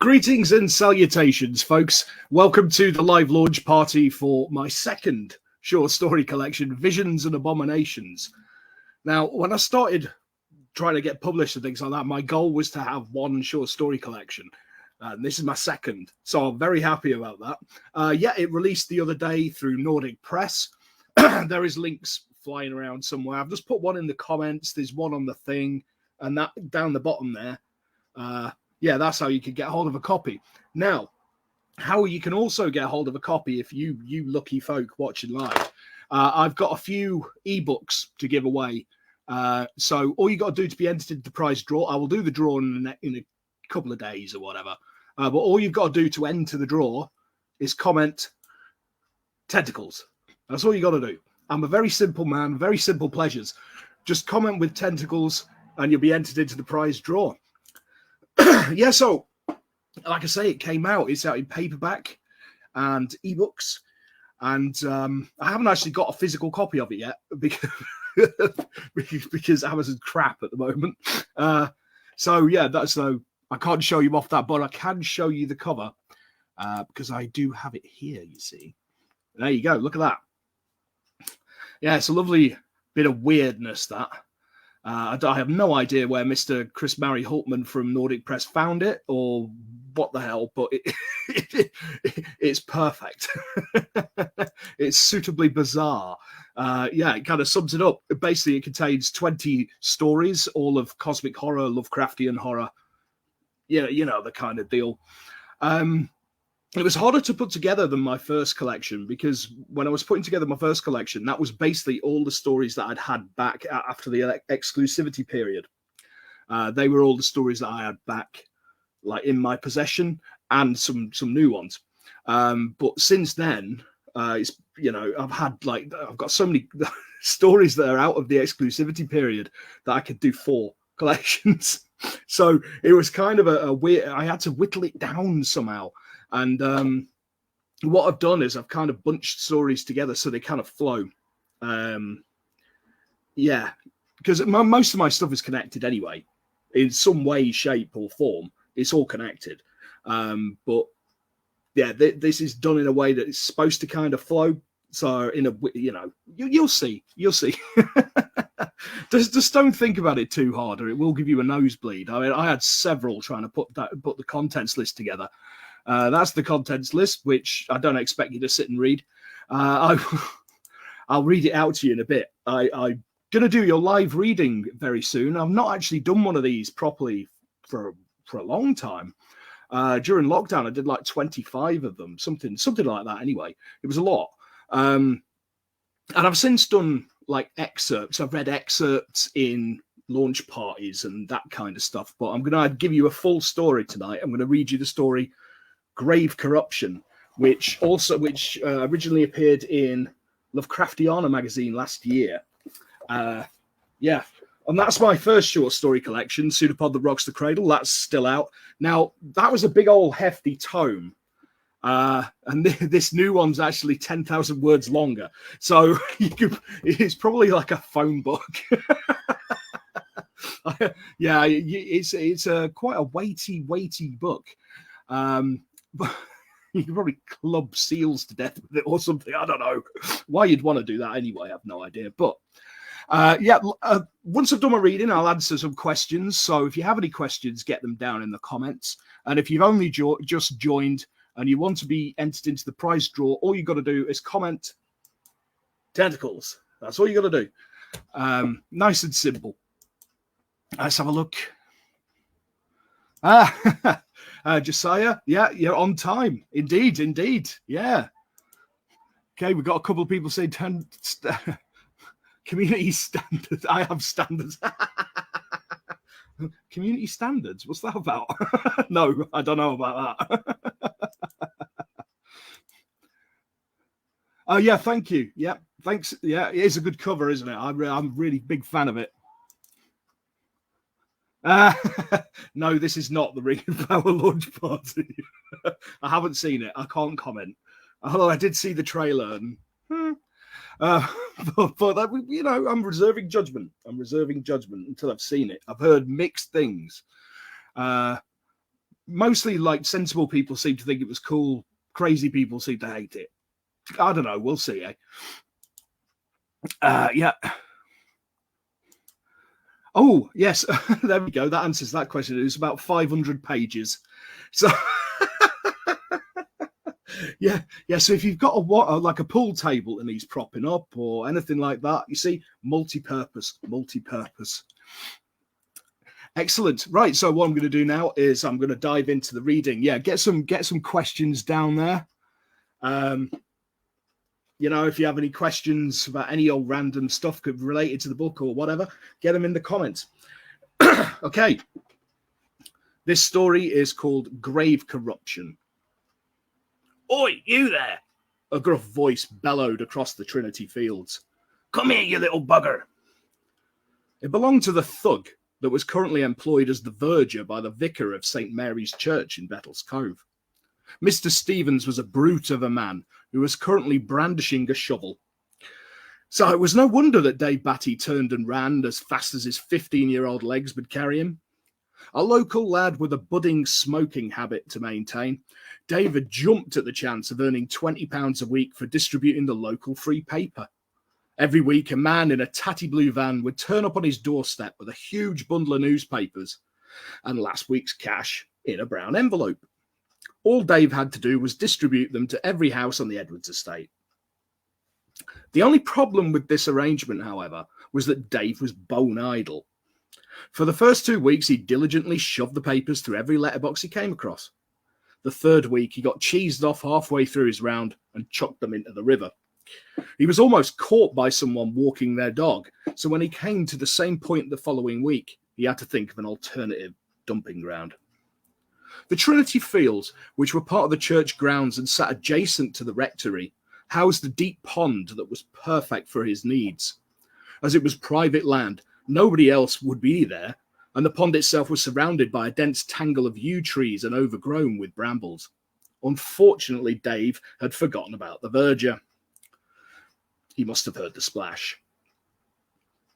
Greetings and salutations, folks. Welcome to the live launch party for my second short story collection, Visions and Abominations. Now, when I started trying to get published and things like that, my goal was to have one short story collection. And this is my second, so I'm very happy about that. Yeah, it released the other day through Nordic Press. There is links flying around somewhere. I've just put one in the comments. There's one on the thing, and that down the bottom there. Yeah, that's how you can get hold of a copy. Now, how you can also get hold of a copy if you lucky folk watching live. I've got a few ebooks to give away. So all you got to do to be entered into the prize draw, I will do the draw in a couple of days or whatever. But all you've got to do to enter the draw is comment tentacles. That's all you got to do. I'm a very simple man, very simple pleasures. Just comment with tentacles and you'll be entered into the prize draw. Yeah, so like I say, it came out. It's out in paperback and ebooks. And I haven't actually got a physical copy of it yet because Amazon's crap at the moment. So yeah, that's I can't show you off that, but I can show you the cover because I do have it here, you see. There you go. Look at that. Yeah, it's a lovely bit of weirdness, that. I have no idea where Mr. Chris Mary Hultman from Nordic Press found it or what the hell, but it's perfect. It's suitably bizarre. Yeah, it kind of sums it up. Basically, it contains 20 stories, all of cosmic horror, Lovecraftian horror. Yeah, you know, the kind of deal. It was harder to put together than my first collection because when I was putting together my first collection, that was basically all the stories that I'd had back after the exclusivity period. They were all the stories that I had back, like in my possession, and some new ones. But since then, it's, you know, I've got so many stories that are out of the exclusivity period that I could do 4 collections. So it was kind of a weird. I had to whittle it down somehow. And what I've done is I've kind of bunched stories together so they kind of flow. Yeah, because most of my stuff is connected anyway, in some way, shape, or form. It's all connected. But yeah, this is done in a way that it's supposed to kind of flow. So in a, you know, you'll see. Just don't think about it too hard, or it will give you a nosebleed. I mean, I had several trying to put the contents list together. That's the contents list, which I don't expect you to sit and read. I'll read it out to you in a bit. I'm going to do your live reading very soon. I've not actually done one of these properly for a long time. During lockdown, I did like 25 of them, something like that anyway. It was a lot. And I've since done like excerpts. I've read excerpts in launch parties and that kind of stuff. But I'm going to give you a full story tonight. I'm going to read you the story Grave Corruption, which originally appeared in Lovecraftiana magazine last year. Yeah, and that's my first short story collection, Pseudopod that Rocks the Cradle. That's still out. Now, that was a big old hefty tome. And this new one's actually 10,000 words longer. So it's probably like a phone book. Yeah, it's quite a weighty book. But you can probably club seals to death with it or something. I don't know why you'd want to do that anyway. I have no idea. But yeah, once I've done my reading, I'll answer some questions. So if you have any questions, get them down in the comments. And if you've only just joined and you want to be entered into the prize draw, all you got to do is comment tentacles. That's all you got to do. Nice and simple. Let's have a look. Josiah, yeah, you're on time. Indeed. Yeah. Okay, we've got a couple of people saying community standards. I have standards. Community standards? What's that about? No, I don't know about that. Oh, yeah, thank you. Yeah, thanks. Yeah, it is a good cover, isn't it? I'm a really big fan of it. No, this is not the Ring of Power launch party. I haven't seen it. I can't comment. Although I did see the trailer. And, but that, you know, I'm reserving judgment. until I've seen it. I've heard mixed things. mostly like sensible people seem to think it was cool. Crazy people seem to hate it. I don't know. We'll see, eh? Yeah. Oh, yes. There we go. That answers that question. It was about 500 pages. So, yeah. So if you've got like a pool table and he's propping up or anything like that, you see, multi-purpose. Excellent. Right. So what I'm going to do now is I'm going to dive into the reading. Yeah. Get some questions down there. If you have any questions about any old random stuff related to the book or whatever, get them in the comments. Okay. This story is called Grave Corruption. Oi, you there! A gruff voice bellowed across the Trinity Fields. Come here, you little bugger! It belonged to the thug that was currently employed as the verger by the vicar of St. Mary's Church in Bettles Cove. Mr. Stevens was a brute of a man who was currently brandishing a shovel. So it was no wonder that Dave Batty turned and ran as fast as his 15-year-old legs would carry him. A local lad with a budding smoking habit to maintain, David jumped at the chance of earning £20 a week for distributing the local free paper. Every week, a man in a tatty blue van would turn up on his doorstep with a huge bundle of newspapers and last week's cash in a brown envelope. All Dave had to do was distribute them to every house on the Edwards estate. The only problem with this arrangement, however, was that Dave was bone idle. For the first 2 weeks, he diligently shoved the papers through every letterbox he came across. The third week, he got cheesed off halfway through his round and chucked them into the river. He was almost caught by someone walking their dog, so when he came to the same point the following week, he had to think of an alternative dumping ground. The Trinity Fields, which were part of the church grounds and sat adjacent to the rectory, housed a deep pond that was perfect for his needs. As it was private land, nobody else would be there, and the pond itself was surrounded by a dense tangle of yew trees and overgrown with brambles. Unfortunately, Dave had forgotten about the verger. He must have heard the splash.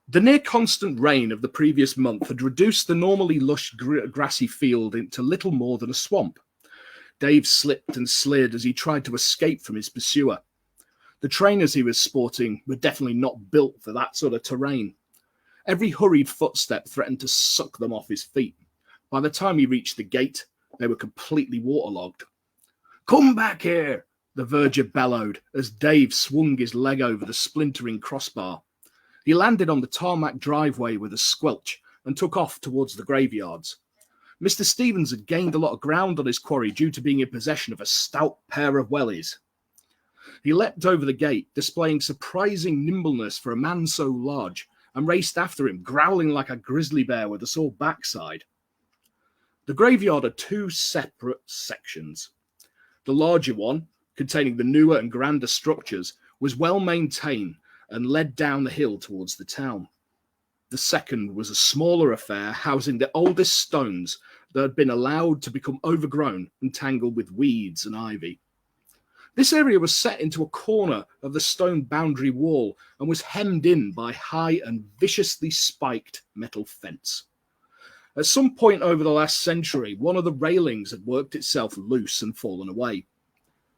The near-constant rain of the previous month had reduced the normally lush grassy field into little more than a swamp. Dave slipped and slid as he tried to escape from his pursuer. The trainers he was sporting were definitely not built for that sort of terrain. Every hurried footstep threatened to suck them off his feet. By the time he reached the gate, they were completely waterlogged. "Come back here!" the verger bellowed as Dave swung his leg over the splintering crossbar. He landed on the tarmac driveway with a squelch and took off towards the graveyards. Mr. Stevens had gained a lot of ground on his quarry due to being in possession of a stout pair of wellies. He leapt over the gate, displaying surprising nimbleness for a man so large, and raced after him, growling like a grizzly bear with a sore backside. The graveyard had two separate sections. The larger one, containing the newer and grander structures, was well maintained and led down the hill towards the town. The second was a smaller affair housing the oldest stones that had been allowed to become overgrown and tangled with weeds and ivy. This area was set into a corner of the stone boundary wall and was hemmed in by high and viciously spiked metal fence. At some point over the last century, one of the railings had worked itself loose and fallen away.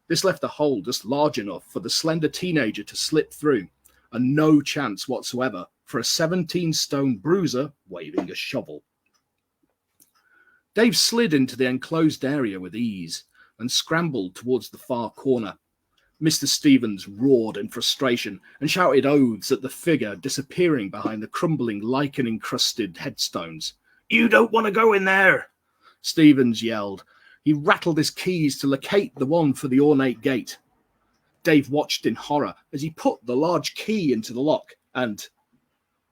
This left a hole just large enough for the slender teenager to slip through, and no chance whatsoever for a 17-stone bruiser waving a shovel. Dave slid into the enclosed area with ease and scrambled towards the far corner. Mr. Stevens roared in frustration and shouted oaths at the figure disappearing behind the crumbling, lichen-encrusted headstones. "You don't want to go in there!" Stevens yelled. He rattled his keys to locate the one for the ornate gate. Dave watched in horror as he put the large key into the lock and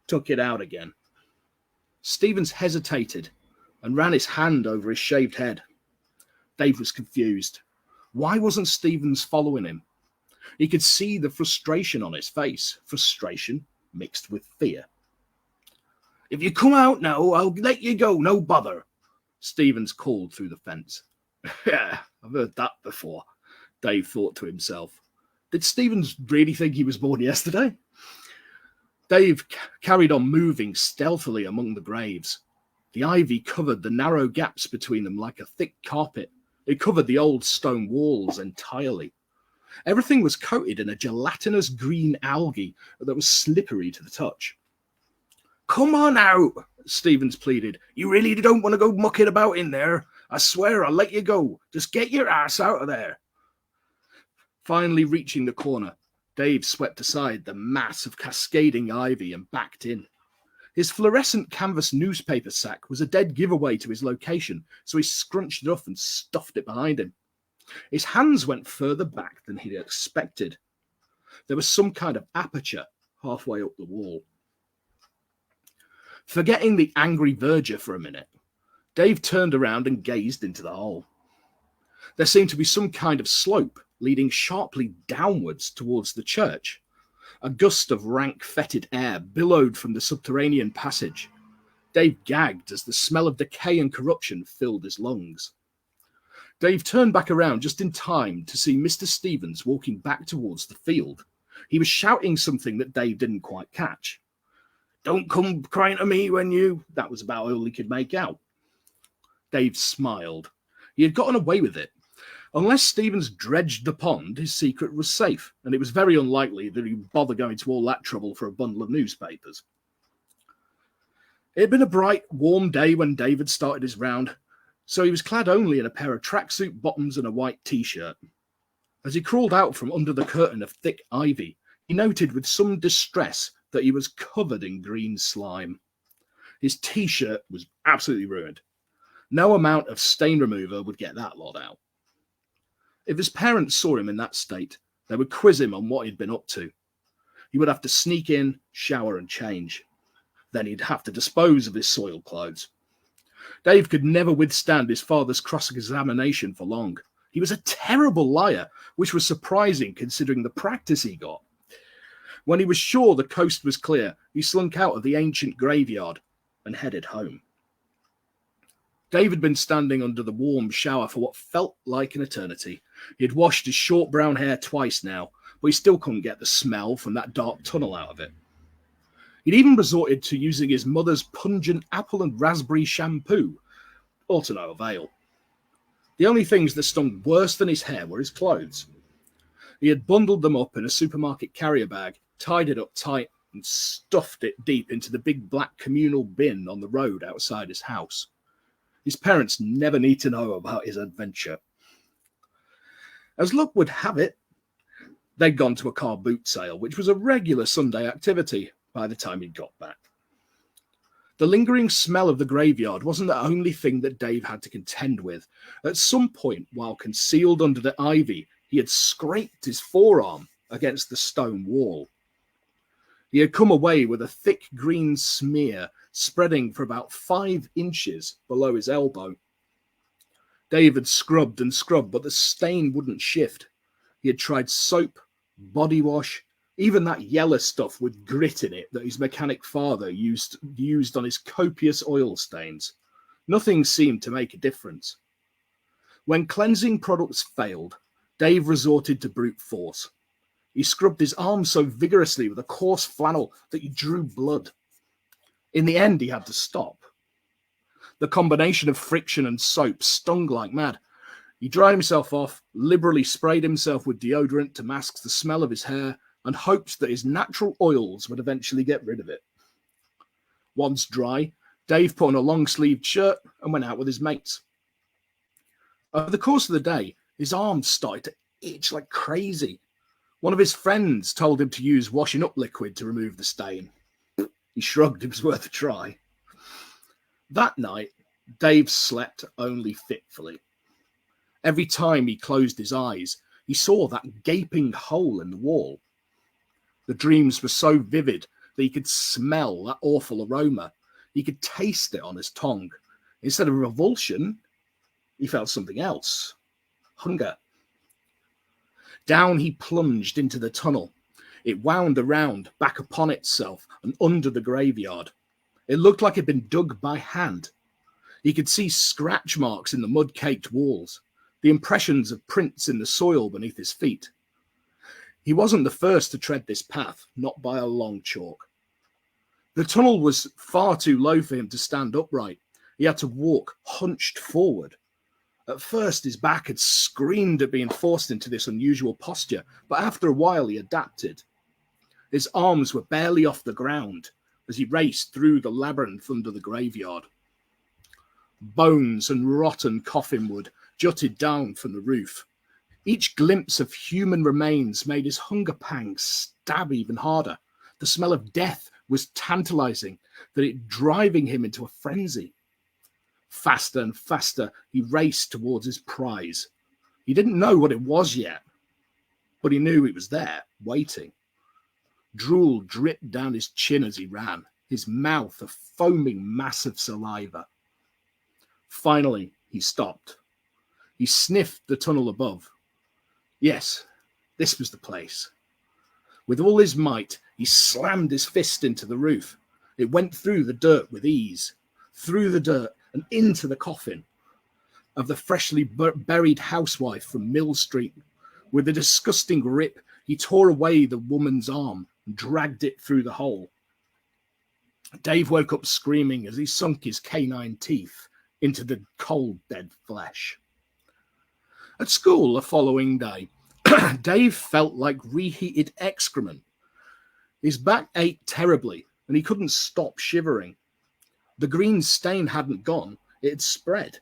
took it out again. Stevens hesitated and ran his hand over his shaved head. Dave was confused. Why wasn't Stevens following him? He could see the frustration on his face, frustration mixed with fear. "If you come out now, I'll let you go, no bother," Stevens called through the fence. Yeah, I've heard that before, Dave thought to himself. Did Stevens really think he was born yesterday? Dave carried on moving stealthily among the graves. The ivy covered the narrow gaps between them like a thick carpet. It covered the old stone walls entirely. Everything was coated in a gelatinous green algae that was slippery to the touch. "Come on out," Stevens pleaded. "You really don't want to go mucking about in there. I swear I'll let you go. Just get your ass out of there." Finally reaching the corner, Dave swept aside the mass of cascading ivy and backed in. His fluorescent canvas newspaper sack was a dead giveaway to his location, so he scrunched it up and stuffed it behind him. His hands went further back than he'd expected. There was some kind of aperture halfway up the wall. Forgetting the angry verger for a minute, Dave turned around and gazed into the hole. There seemed to be some kind of slope leading sharply downwards towards the church. A gust of rank, fetid air billowed from the subterranean passage. Dave gagged as the smell of decay and corruption filled his lungs. Dave turned back around just in time to see Mr. Stevens walking back towards the field. He was shouting something that Dave didn't quite catch. "Don't come crying to me when you..." That was about all he could make out. Dave smiled. He had gotten away with it. Unless Stevens dredged the pond, his secret was safe, and it was very unlikely that he'd bother going to all that trouble for a bundle of newspapers. It had been a bright, warm day when David started his round, so he was clad only in a pair of tracksuit bottoms and a white t-shirt. As he crawled out from under the curtain of thick ivy, he noted with some distress that he was covered in green slime. His t-shirt was absolutely ruined. No amount of stain remover would get that lot out. If his parents saw him in that state, they would quiz him on what he'd been up to. He would have to sneak in, shower and change. Then he'd have to dispose of his soiled clothes. Dave could never withstand his father's cross-examination for long. He was a terrible liar, which was surprising considering the practice he got. When he was sure the coast was clear, he slunk out of the ancient graveyard and headed home. Dave had been standing under the warm shower for what felt like an eternity. He had washed his short brown hair twice now, but he still couldn't get the smell from that dark tunnel out of it. He'd even resorted to using his mother's pungent apple and raspberry shampoo, all to no avail. The only things that stung worse than his hair were his clothes. He had bundled them up in a supermarket carrier bag, tied it up tight, and stuffed it deep into the big black communal bin on the road outside his house. His parents never need to know about his adventure. As luck would have it, they'd gone to a car boot sale, which was a regular Sunday activity by the time he'd got back. The lingering smell of the graveyard wasn't the only thing that Dave had to contend with. At some point, while concealed under the ivy, he had scraped his forearm against the stone wall. He had come away with a thick green smear spreading for about 5 inches below his elbow. Dave had scrubbed and scrubbed, but the stain wouldn't shift. He had tried soap, body wash, even that yellow stuff with grit in it that his mechanic father used on his copious oil stains. Nothing seemed to make a difference. When cleansing products failed, Dave resorted to brute force. He scrubbed his arm so vigorously with a coarse flannel that he drew blood. In the end, he had to stop. The combination of friction and soap stung like mad. He dried himself off, liberally sprayed himself with deodorant to mask the smell of his hair, and hoped that his natural oils would eventually get rid of it. Once dry, Dave put on a long-sleeved shirt and went out with his mates. Over the course of the day, his arms started to itch like crazy. One of his friends told him to use washing up liquid to remove the stain. He shrugged, it was worth a try. That night, Dave slept only fitfully. Every time he closed his eyes, he saw that gaping hole in the wall. The dreams were so vivid that he could smell that awful aroma. He could taste it on his tongue. Instead of revulsion, he felt something else. Hunger. Down he plunged into the tunnel. It wound around, back upon itself, and under the graveyard. It looked like it had been dug by hand. He could see scratch marks in the mud-caked walls, the impressions of prints in the soil beneath his feet. He wasn't the first to tread this path, not by a long chalk. The tunnel was far too low for him to stand upright. He had to walk hunched forward. At first, his back had screamed at being forced into this unusual posture, but after a while he adapted. His arms were barely off the ground as he raced through the labyrinth under the graveyard. Bones and rotten coffin wood jutted down from the roof. Each glimpse of human remains made his hunger pangs stab even harder. The smell of death was tantalizing, that it driving him into a frenzy. Faster and faster, he raced towards his prize. He didn't know what it was yet, but he knew it was there, waiting. Drool dripped down his chin as he ran, his mouth a foaming mass of saliva. Finally, he stopped. He sniffed the tunnel above. Yes, this was the place. With all his might, he slammed his fist into the roof. It went through the dirt with ease, through the dirt and into the coffin of the freshly buried housewife from Mill Street. With a disgusting grip, he tore away the woman's arm and dragged it through the hole. Dave woke up screaming as he sunk his canine teeth into the cold, dead flesh. At school the following day, Dave felt like reheated excrement. His back ached terribly, and he couldn't stop shivering. The green stain hadn't gone, it had spread.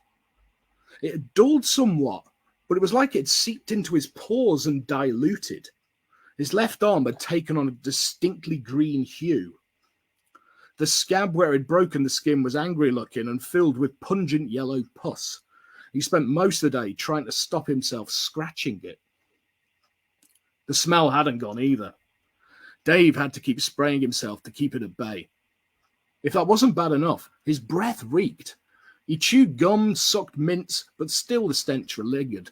It had dulled somewhat, but it was like it had seeped into his pores and diluted. His left arm had taken on a distinctly green hue. The scab where it had broken the skin was angry-looking and filled with pungent yellow pus. He spent most of the day trying to stop himself scratching it. The smell hadn't gone either. Dave had to keep spraying himself to keep it at bay. If that wasn't bad enough, his breath reeked. He chewed gum, sucked mints, but still the stench lingered.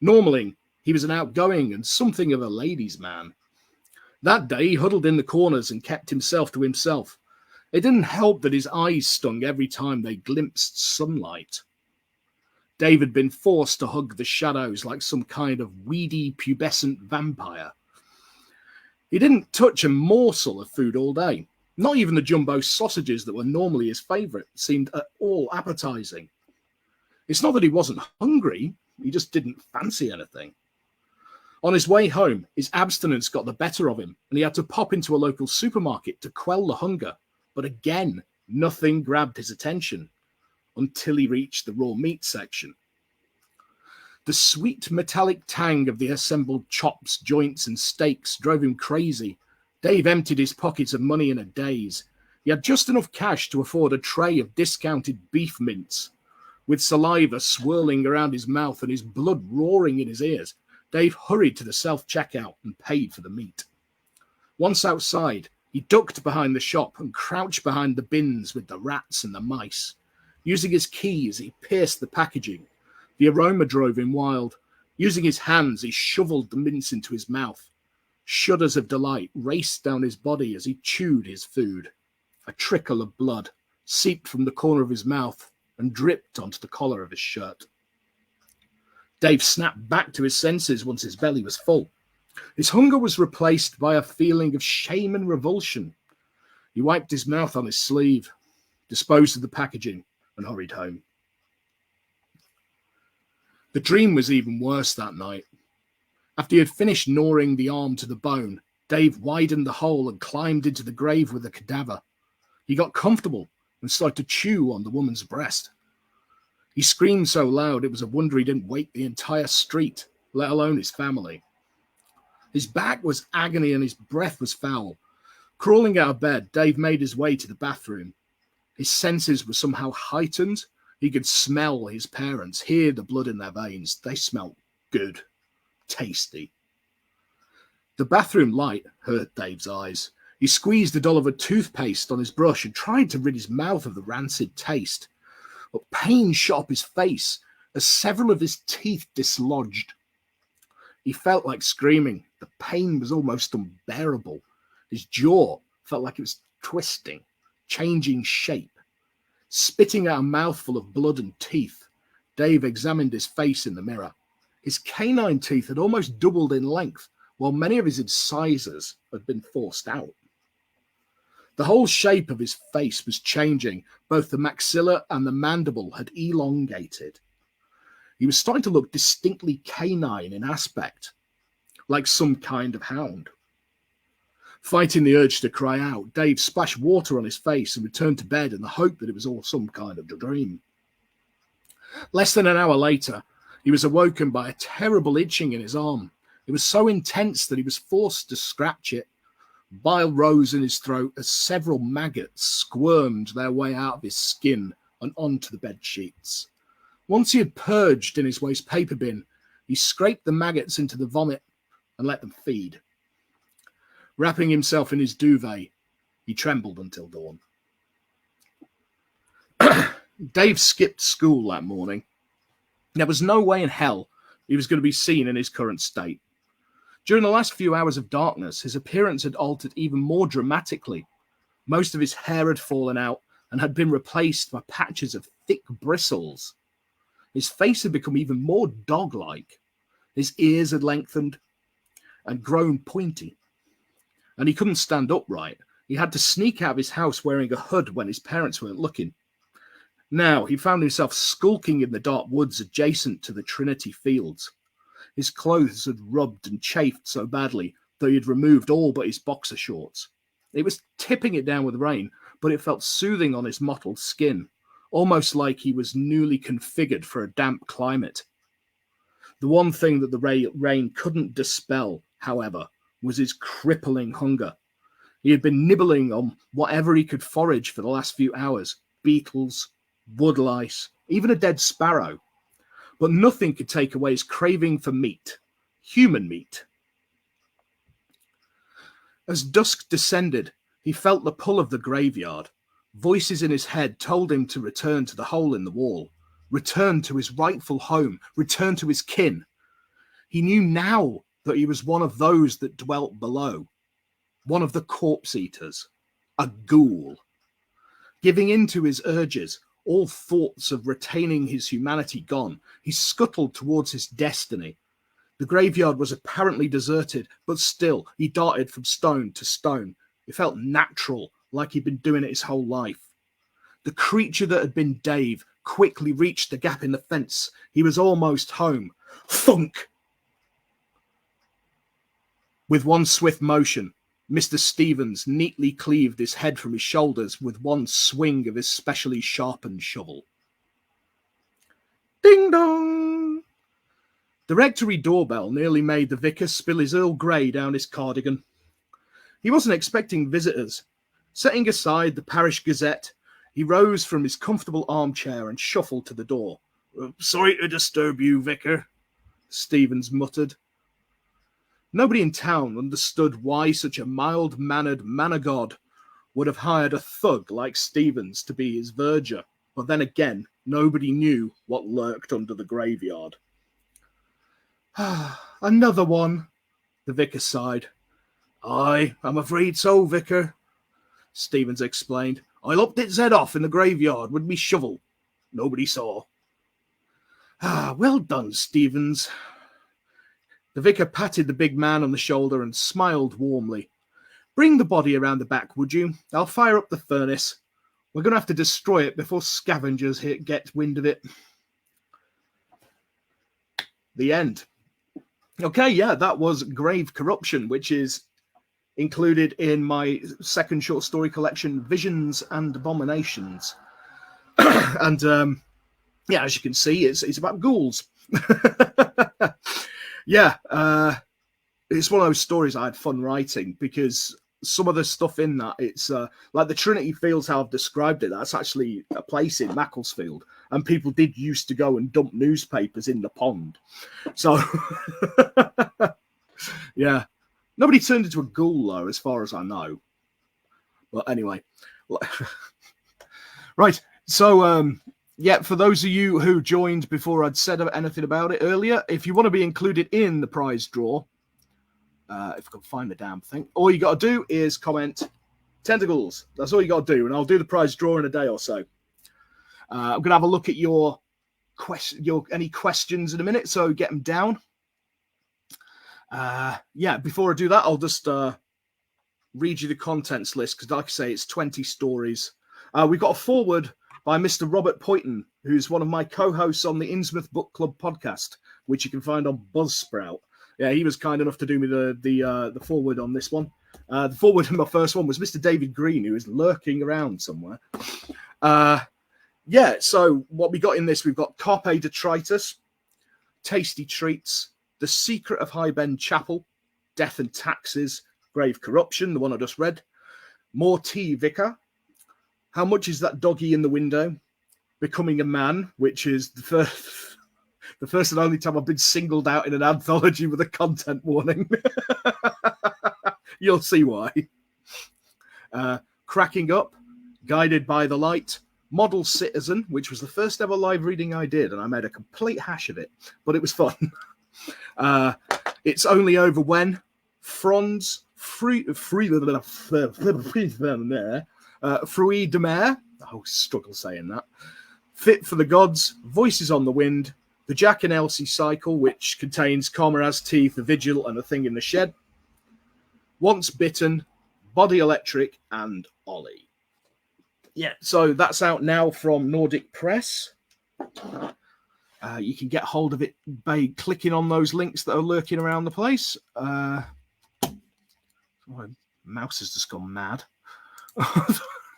Normally, he was an outgoing and something of a ladies' man. That day, he huddled in the corners and kept himself to himself. It didn't help that his eyes stung every time they glimpsed sunlight. Dave had been forced to hug the shadows like some kind of weedy, pubescent vampire. He didn't touch a morsel of food all day. Not even the jumbo sausages that were normally his favourite seemed at all appetizing. It's not that he wasn't hungry, he just didn't fancy anything. On his way home, his abstinence got the better of him, and he had to pop into a local supermarket to quell the hunger. But again, nothing grabbed his attention until he reached the raw meat section. The sweet metallic tang of the assembled chops, joints, and steaks drove him crazy. Dave emptied his pockets of money in a daze. He had just enough cash to afford a tray of discounted beef mince. With saliva swirling around his mouth and his blood roaring in his ears, Dave hurried to the self-checkout and paid for the meat. Once outside, he ducked behind the shop and crouched behind the bins with the rats and the mice. Using his keys, he pierced the packaging. The aroma drove him wild. Using his hands, he shoveled the mince into his mouth. Shudders of delight raced down his body as he chewed his food. A trickle of blood seeped from the corner of his mouth and dripped onto the collar of his shirt. Dave snapped back to his senses once his belly was full. His hunger was replaced by a feeling of shame and revulsion. He wiped his mouth on his sleeve, disposed of the packaging, and hurried home. The dream was even worse that night. After he had finished gnawing the arm to the bone, Dave widened the hole and climbed into the grave with the cadaver. He got comfortable and started to chew on the woman's breast. He screamed so loud it was a wonder he didn't wake the entire street, let alone his family. His back was agony and his breath was foul. Crawling out of bed, Dave made his way to the bathroom. His senses were somehow heightened. He could smell his parents, hear the blood in their veins. They smelled good, tasty. The bathroom light hurt Dave's eyes. He squeezed the doll of a toothpaste on his brush and tried to rid his mouth of the rancid taste. But pain shot up his face as several of his teeth dislodged. He felt like screaming. The pain was almost unbearable. His jaw felt like it was twisting, changing shape. Spitting out a mouthful of blood and teeth, Dave examined his face in the mirror. His canine teeth had almost doubled in length, while many of his incisors had been forced out. The whole shape of his face was changing. Both the maxilla and the mandible had elongated. He was starting to look distinctly canine in aspect, like some kind of hound. Fighting the urge to cry out, Dave splashed water on his face and returned to bed in the hope that it was all some kind of dream. Less than an hour later, he was awoken by a terrible itching in his arm. It was so intense that he was forced to scratch it. Bile rose in his throat as several maggots squirmed their way out of his skin and onto the bed sheets. Once he had purged in his waste paper bin, he scraped the maggots into the vomit and let them feed. Wrapping himself in his duvet, he trembled until dawn. Dave skipped school that morning. There was no way in hell he was going to be seen in his current state. During the last few hours of darkness, his appearance had altered even more dramatically. Most of his hair had fallen out and had been replaced by patches of thick bristles. His face had become even more dog-like. His ears had lengthened and grown pointy. And he couldn't stand upright. He had to sneak out of his house wearing a hood when his parents weren't looking. Now he found himself skulking in the dark woods adjacent to the Trinity Fields. His clothes had rubbed and chafed so badly that he had removed all but his boxer shorts. It was tipping it down with rain, but it felt soothing on his mottled skin, almost like he was newly configured for a damp climate. The one thing that the rain couldn't dispel, however, was his crippling hunger. He had been nibbling on whatever he could forage for the last few hours, beetles, woodlice, even a dead sparrow. But nothing could take away his craving for meat, human meat. As dusk descended, he felt the pull of the graveyard. Voices in his head told him to return to the hole in the wall, return to his rightful home, return to his kin. He knew now that he was one of those that dwelt below, one of the corpse eaters, a ghoul. Giving in to his urges, all thoughts of retaining his humanity gone, he scuttled towards his destiny. The graveyard was apparently deserted, but still he darted from stone to stone. It felt natural, like he'd been doing it his whole life. The creature that had been Dave quickly reached the gap in the fence. He was almost home. Thunk! With one swift motion, Mr. Stevens neatly cleaved his head from his shoulders with one swing of his specially sharpened shovel. Ding dong! The rectory doorbell nearly made the vicar spill his Earl Grey down his cardigan. He wasn't expecting visitors. Setting aside the parish gazette, he rose from his comfortable armchair and shuffled to the door. "Sorry to disturb you, vicar," Stevens muttered. Nobody in town understood why such a mild-mannered man of God would have hired a thug like Stevens to be his verger. But then again, nobody knew what lurked under the graveyard. "Another one," the vicar sighed. "Aye, I'm afraid so, vicar," Stevens explained. "I lopped its head off in the graveyard with me shovel. Nobody saw." Well done, Stevens." The vicar patted the big man on the shoulder and smiled warmly. "Bring the body around the back, would you? I'll fire up the furnace. We're going to have to destroy it before scavengers get wind of it." The end. Okay, yeah, that was Grave Corruption, which is included in my second short story collection, Visions and Abominations. And yeah, as you can see, it's about ghouls. Yeah, it's one of those stories I had fun writing because some of the stuff in that, it's like the Trinity Fields, how I've described it, that's actually a place in Macclesfield, and people did used to go and dump newspapers in the pond. So, yeah, nobody turned into a ghoul, though, as far as I know. But anyway, right, so yeah, for those of you who joined before I'd said anything about it earlier, if you want to be included in the prize draw, if I can find the damn thing, all you got to do is comment tentacles. That's all you got to do, and I'll do the prize draw in a day or so. I'm going to have a look at your any questions in a minute, so get them down. Yeah, before I do that, I'll just read you the contents list because, like I say, it's 20 stories. We've got a foreword by Mr. Robert Poyton, who's one of my co-hosts on the Innsmouth Book Club podcast, which you can find on Buzzsprout. Yeah, he was kind enough to do me the foreword on this one. The foreword in my first one was Mr. David Green, who is lurking around somewhere. Yeah, so what we got in this, we've got Carpe Detritus, Tasty Treats, The Secret of High Bend Chapel, Death and Taxes, Grave Corruption, the one I just read, More Tea Vicar, How Much Is That Doggy in the Window, Becoming a Man, which is the first and only time I've been singled out in an anthology with a content warning. You'll see why. Cracking Up, Guided by the Light, Model Citizen, which was the first ever live reading I did, and I made a complete hash of it, but it was fun. It's Only Over When, Franz, Fruit de Mer, oh, struggle saying that, Fit for the Gods, Voices on the Wind, The Jack and Elsie Cycle, which contains Karma Has Teeth, The Vigil, and A Thing in the Shed, Once Bitten, Body Electric, and Ollie. Yeah, so that's out now from Nordic Press. You can get hold of it by clicking on those links that are lurking around the place. My mouse has just gone mad.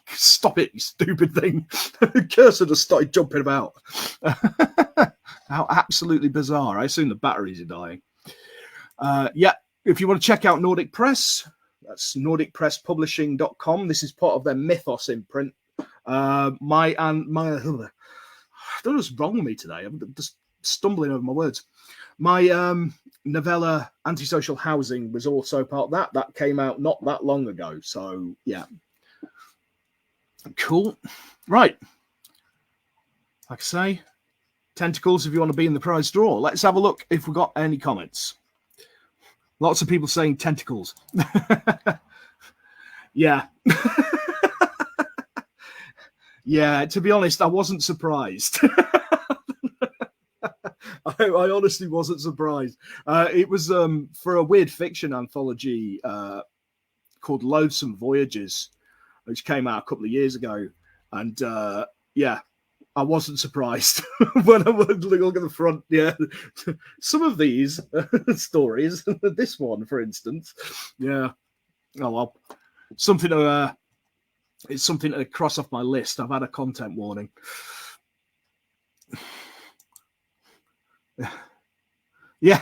Stop it, you stupid thing. The cursor just started jumping about. How absolutely bizarre. I assume the batteries are dying. Yeah, if you want to check out Nordic Press, that's nordicpresspublishing.com. This is part of their Mythos imprint. I don't know what's wrong with me today. I'm just stumbling over my words. My novella Antisocial Housing was also part of that. That came out not that long ago. So, yeah. Cool. Right. Like I say, tentacles if you want to be in the prize draw. Let's have a look if we've got any comments. Lots of people saying tentacles. Yeah. Yeah, to be honest, I wasn't surprised. I honestly wasn't surprised. It was for a weird fiction anthology called Loathsome Voyages, which came out a couple of years ago. And yeah, I wasn't surprised when I would look at the front. Yeah, some of these stories, this one, for instance. Yeah. Oh, well, something to... it's something to cross off my list. I've had a content warning. Yeah.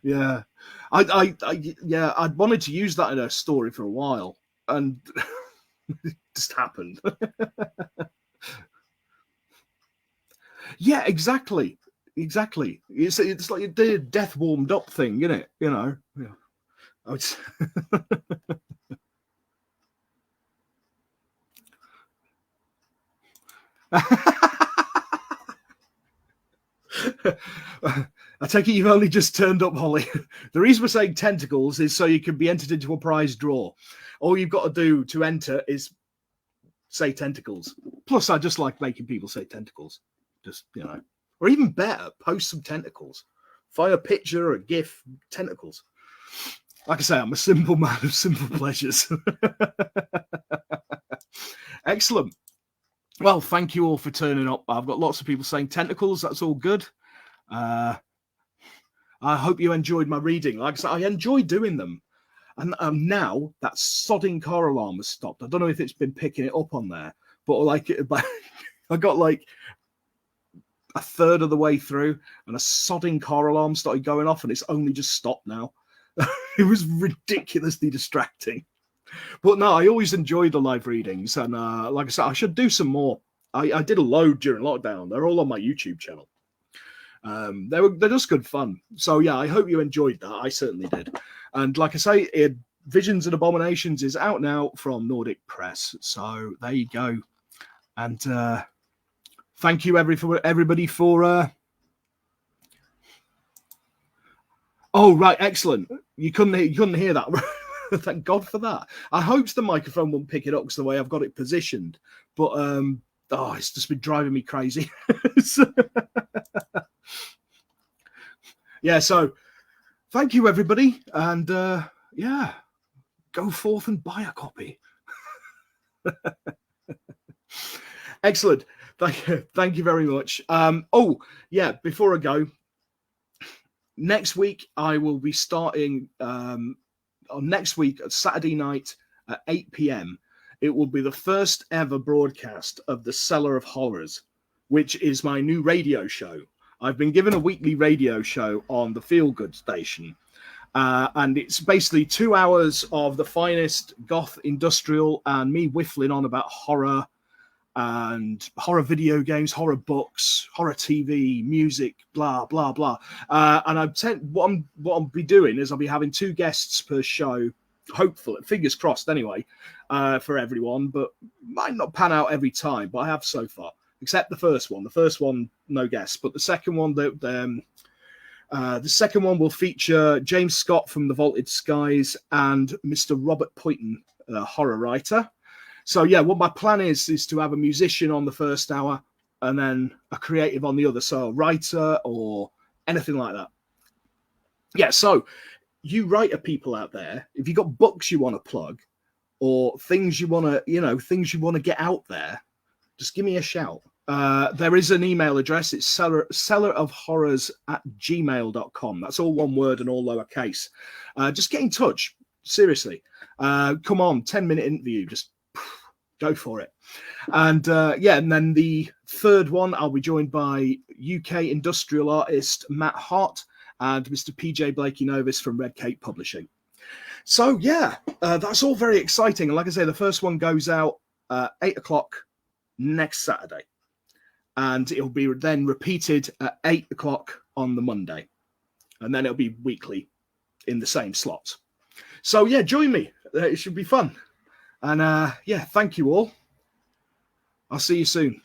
Yeah. I'd wanted to use that in a story for a while, and it just happened. Yeah, exactly. It's like the death warmed up thing, isn't it? You know. Yeah. I take it you've only just turned up, Holly. The reason we're saying tentacles is so you can be entered into a prize draw. All you've got to do to enter is say tentacles. Plus, I just like making people say tentacles. Just, you know. Or even better, post some tentacles. Fire a picture or a GIF, tentacles. Like I say, I'm a simple man of simple pleasures. Excellent. Well, thank you all for turning up. I've got lots of people saying tentacles. That's all good. I hope you enjoyed my reading. Like I said, I enjoy doing them. And now that sodding car alarm has stopped. I don't know if it's been picking it up on there, but like I got like a third of the way through and a sodding car alarm started going off and it's only just stopped now. It was ridiculously distracting. But no, I always enjoy the live readings. And like I said, I should do some more. I did a load during lockdown. They're all on my YouTube channel. They're just good fun. So yeah, I hope you enjoyed that. I certainly did. And like I say, Visions and Abominations is out now from Nordic Press. So there you go. And thank you everybody for... Oh, right, excellent. You couldn't hear that. Thank God for that. I hoped the microphone won't pick it up because the way I've got it positioned. But it's just been driving me crazy. Yeah, so thank you, everybody. And yeah, go forth and buy a copy. Excellent. Thank you very much. Oh, yeah, before I go, next week I will be starting on next week, Saturday night at 8 p.m. It will be the first ever broadcast of The Cellar of Horrors, which is my new radio show. I've been given a weekly radio show on the Feel Good station. And it's basically 2 hours of the finest goth industrial and me whiffling on about horror and horror video games, horror books, horror TV, music, blah, blah, blah. And what I'll be doing is I'll be having 2 guests per show, hopefully, fingers crossed anyway, for everyone, but might not pan out every time, but I have so far, except the first one. The first one, no guests, but the second one, the second one will feature James Scott from The Vaulted Skies and Mr. Robert Poyton, a horror writer. So yeah, what my plan is to have a musician on the first hour and then a creative on the other. So a writer or anything like that. Yeah, so you writer people out there, if you've got books you want to plug or things you want to, things you want to get out there, just give me a shout. There is an email address. It's cellarofhorrors@gmail.com. That's all one word and all lowercase. Just get in touch. Seriously. Come on, 10-minute interview. Just go for it. And and then the third one, I'll be joined by UK industrial artist Matt Hart and Mr. PJ Blakey Novis from Red Cape Publishing. So yeah, that's all very exciting. And like I say, the first one goes out 8 o'clock next Saturday. And it'll be then repeated at 8 o'clock on the Monday. And then it'll be weekly in the same slot. So yeah, join me. It should be fun. And yeah, thank you all. I'll see you soon.